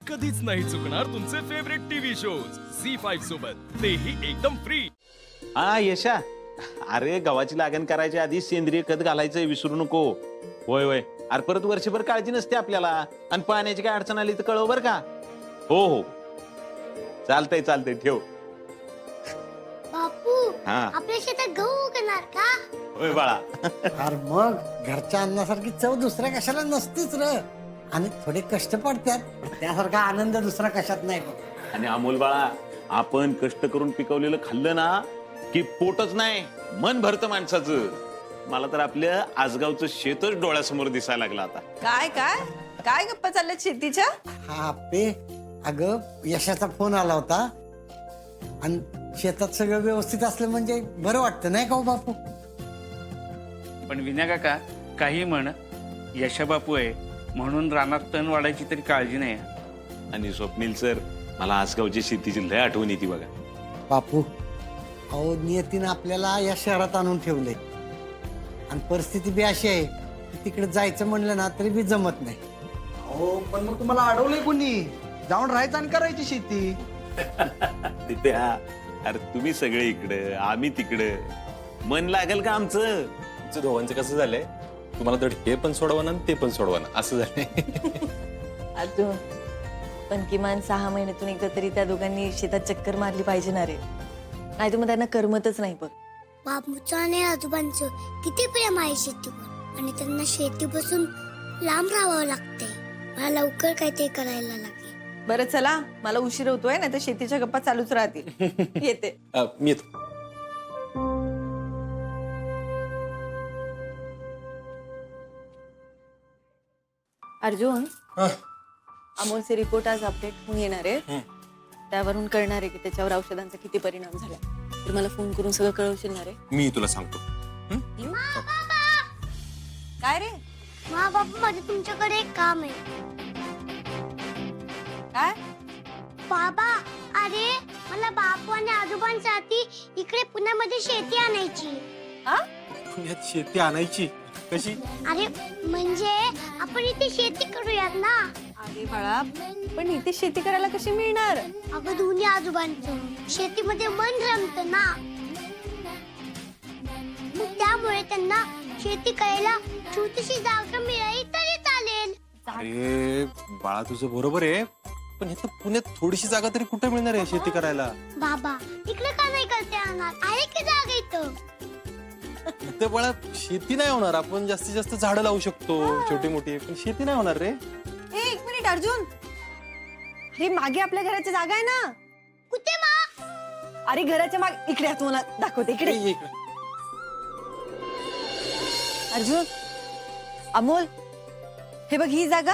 कधीच नाही चुकणार तुमचे फेवरेट टीव्ही शोज झी5 सोबत, तेही एकदम फ्री. हा यशा, अरे गव्हाची लागण करायच्या आधी सेंद्रिय खत घालायचं विसरू नको. होय होय, अरे परत वर्षभर काळजी नसते आपल्याला, आणि पाण्याची काय अडचण आली तर कळव बर का. हो हो, चालतंय चालतंय, ठेव. बापू, हा. आपल्या शेतात गहू उगणार का? होय बाळा. अरे मग घरच्या अन्नासारखी चव दुसऱ्या कशाला नसतीच र. आणि थोडे कष्ट पडतात, त्यासारखा आनंद दुसरा कशात नाही बघ. आणि अमोल बाळा, आपण कष्ट करून पिकवलेलं खाल्लं ना की पोटच नाही मन भरतं माणसाचं. मला तर आपल्या आजगावचं शेतच डोळ्यासमोर दिसायला लागलं आता. काय काय काय गप्पा चालल्यात शेतीच्या? हा पे, अगं यशाचा फोन आला होता, आणि शेतात सगळं व्यवस्थित असलं म्हणजे बरं वाटतं नाही का हो बापू. पण विना काका, काही म्हण, यशाबापू आहे म्हणून रानात तण वाढायची तरी काळजी नाही. आणि स्वप्नील सर, मला आजगावची शेतीची लय आठवण येते बघा. बापू, अहो नियतीनं आपल्याला या शहरात आणून ठेवलंय, आणि परिस्थिती बी अशी आहे की तिकडे जायचं म्हणलं ना तरी बी जमत नाही. हो, पण मग तुम्हाला अडवलंय कोणी? जाऊन राहायचं आणि करायची शेती. तिथे हा, अरे तुम्ही सगळे इकडे, आम्ही तिकडे, मन लागेल का आमचं? तुमचं दोघांचं कसं झालंय, तुम्हाला तर हे पण सोडवणं आणि ते पण सोडवणं असं झालंय. अजून पण किमान 6 महिन्यातून एकदा तरी त्या दोघांनी शेतात चक्कर मारली पाहिजे ना रे, नाही तर मग त्यांना करमतच नाही बघ. बापूचं आणि आजोबांचं किती प्रेम आहे शेतीवर, आणि त्यांना शेतीपासून लांब राहावं लागतंय. मला लवकर काय ते करायला लागेल. बरं चला, मला उशीर होतोय, नाही तर शेतीच्या गप्पा चालूच राहतील. येते. मी येतो. अर्जुन, अमोलचे रिपोर्ट आज अपडेट होऊन येणार आहे, त्यावरून कळणार आहे की त्याच्यावर औषधांचा किती परिणाम झाला. तर मला फोन करून सगळं कळवशील ना रे? मी तुला सांगतो. काय रे? मा बापू, माझं तुमच्याकडे एक काम आहे. काय? बाबा, अरे मला बापू आणि आजोबांसाठी इकडे पुण्यामध्ये शेती आणायची. हा? पुण्यात शेती आणायची कशी? अरे म्हणजे आपण इथे शेती करूयात ना. अरे बाळा, पण इथे शेती करायला कशी मिळणार? अगं दोन्ही आजोबांचं शेतीमध्ये मन रमतं ना, मग त्यामुळे त्यांना शेती करायला छोटीशी जागा मिळाली तरी चालेल. अरे बाळा, तुझं बरोबर आहे, पण इथं पुण्यात थोडीशी जागा तरी कुठे मिळणार आहे शेती करायला? बाबा, इकडे का नाही करता येणार? आहे की जागा इथं? इथं बाळा शेती नाही होणार. आपण जास्तीत जास्त झाडं लावू शकतो छोटी मोठी, पण शेती नाही होणार रे. एक मिनिट अर्जुन, अरे मागे आपल्या घराची जागा आहे ना. कुठे मा? अरे घराच्या मागे, इकडे तुम्हाला दाखवते, इकडे. ये इकडे. अर्जुन, अमोल, हे बघ ही जागा.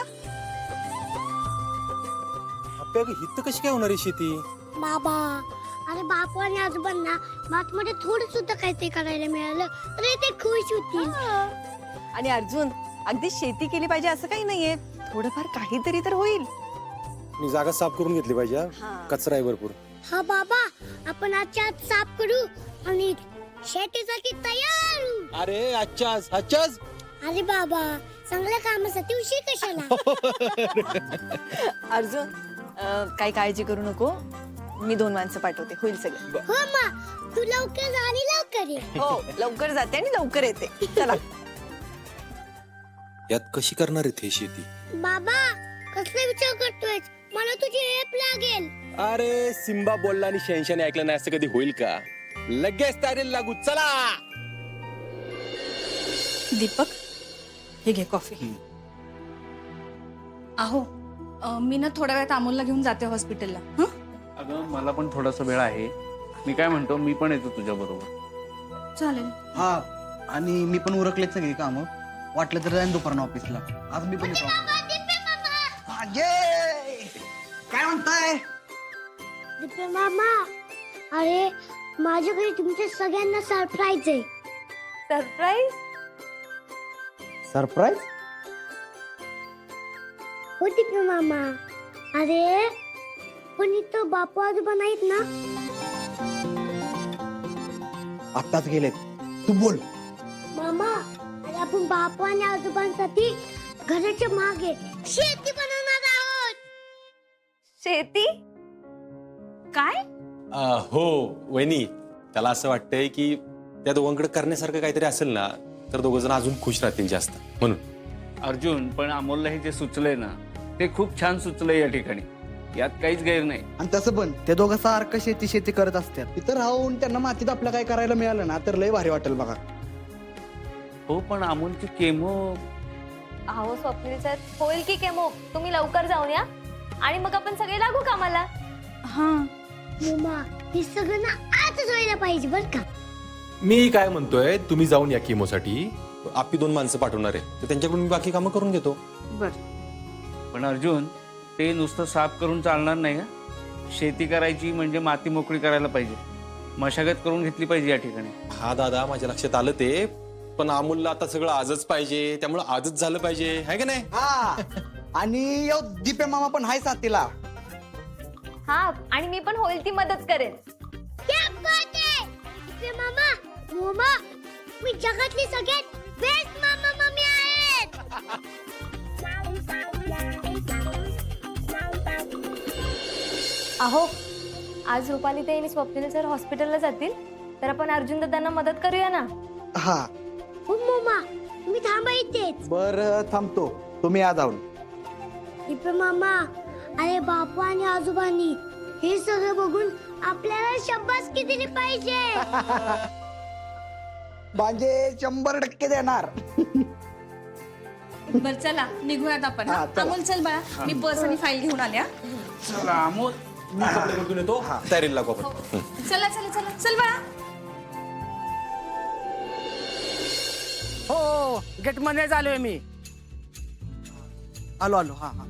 आपल्या इथं कशी काय होणार आहे शेती? बाबा, अरे बापू आणि आजोबांना मातमध्ये थोडं सुद्धा काय ते करायला मिळालं तरी ते खुश होतील. आणि अर्जुन, अगदी शेती केली पाहिजे असं काही नाहीये, थोडंफार काहीतरी तर होईल. मी जागा साफ करून घेतली पाहिजे. हा. कचरा आहे भरपूर. हा बाबा, आपण आजच्या आज साफ करू आणि शेतीसाठी तयार होऊ. अरे आजच्याच अरे बाबा, चांगल्या कामासाठी उशीर कशाला? अर्जुन, काही काळजी करू नको, मी 2 माणसं पाठवते, होईल सगळं. हो मा, तू लवकर जा आणि लवकर ये. हो, लवकर जाते आणि लवकर येते. चला. यात कशी करणार आहे ते शेती? बाबा, कसला विचार करतोय? मला तुझी हेल्प लागेल. अरे सिम्बा बोलला आणि शेंशाने ऐकलं नाही असं कधी होईल का? लगेच तयारीला लागू. चला. दीपक, हे घे कॉफी. अहो, मी ना थोड्या वेळात अमोलला घेऊन जाते हॉस्पिटलला. अगं मला पण थोडासा वेळ आहे, मी काय म्हणतो, मी पण येतो तुझ्या बरोबर. चालेल. हा, आणि मी पण उरकलेत सगळी कामं. वाटलं तर जाईन दुपारनं ऑफिसला. आज मी पण येतो. हा, ये. काय म्हणताय? दिपे मामा, अरे माझ्याकडे तुमच्या सगळ्यांना सरप्राईज आहे. सरप्राईज? सरप्राईज? हो दिपे मामा, अरे पण इथं बापू आजोबा नाहीत ना. आत्ताच गेलेत. तू बोल. मामा, अरे आपण बापू आणि आजोबांसाठी घराच्या मागे शेती बनवणार आहोत. शेती काय? हो वहिनी, त्याला असं वाटतंय की त्या दोघांकडे करण्यासारखं काहीतरी असेल ना तर दोघ जण अजून खुश राहतील जास्त म्हणून. अर्जुन, पण अमोलला हे जे सुचलंय ना ते खूप छान सुचलंय या ठिकाणी, यात काहीच गैर नाही. आणि तसं पण ते दोघं सारखं शेती शेती करत असतात. तिथं राहून त्यांना मातीत आपलं काय करायला मिळालं ना तर लय भारी वाटेल बघा. हो, पण अमोलची केमो. अहो स्वप्नील सर, होईल की केमो. तुम्ही लवकर जाऊन या आणि मग आपण सगळे लागू कामाला. हा. मोमा हे सगळं ना आजच व्हायला पाहिजे बर का. मी काय म्हणतोय, तुम्ही जाऊन या किमोसाठी. आपली 2 माणसं पाठवणार आहे तर त्यांच्याकडून मी बाकी कामं करून घेतो. बर. पण अर्जुन, ते नुसतं साफ करून चालणार नाही का? शेती करायची म्हणजे माती मोकळी करायला पाहिजे, मशागत करून घेतली पाहिजे या ठिकाणी. हा दादा, माझ्या लक्षात आलं ते, पण अमोलला आता सगळं आजच पाहिजे, त्यामुळे आजच झालं पाहिजे, आहे का नाही? हा. आणि यो दीपे मामा पण हाय साथीला. हा, आणि मी पण होईल ती मदत करेन. क्या बात आहे इथे मामा. मोमा मी जगातली सगळ्यात बेस्ट मामा मम्मी आहेत. अहो, आज रुपाली ताई आणि स्वप्नील सर हॉस्पिटलला जातील, तर आपण अर्जुन दादांना मदत करूया ना. हा. हो मोमा तुम्ही थांबा इथेच. बर थांबतो, तुम्ही या जाऊन. इथे मामा, अरे बापू आणि आजोबांनी हे सगळं बघून आपल्याला शाबासकी दिली पाहिजे. म्हणजे 100% देणार. बर चला निघूयात आपण. हा, चला. अमोल चल बाळा, मी पर्स आणि फाईल घेऊन आल्या. चला अमोल. मी कपडे बदलून येतो, तयारीला लागू आपण. चला चला चला चल बाळा. हो, गेट मध्ये आलोय मी. आलो आलो. हा हा.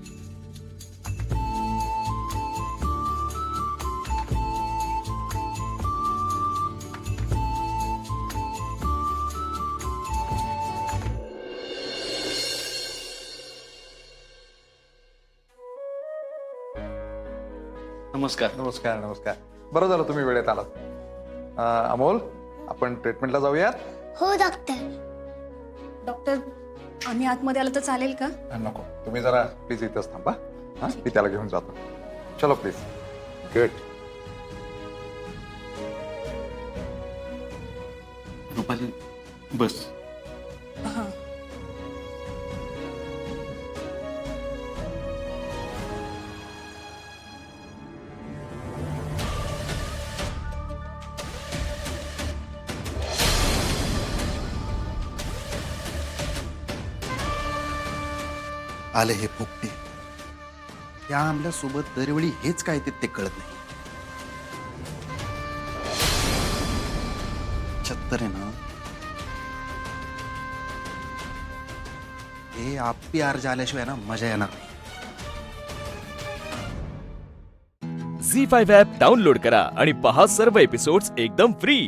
नमस्कार. नमस्कार नमस्कार. बरं झालं तुम्ही वेळेत आलात. अमोल, आपण ट्रीटमेंटला जाऊयात. हो डॉक्टर. डॉक्टर, आम्ही आतमध्ये आलो तर चालेल का? नको, तुम्ही जरा प्लीज इथंच थांबा. हा, मी त्याला घेऊन जातो. चलो प्लीज. गुड. रुपाली बस. हा. आले हे पोपटे. त्या आमल्या सोबत दरवेळी हेच काय ते कळत नाही. 76 आहे ना. हे आपली अर्ज आल्याशिवाय ना मजा येणार नाही. झी5 ॲप डाउनलोड करा आणि पहा सर्व एपिसोड्स एकदम फ्री.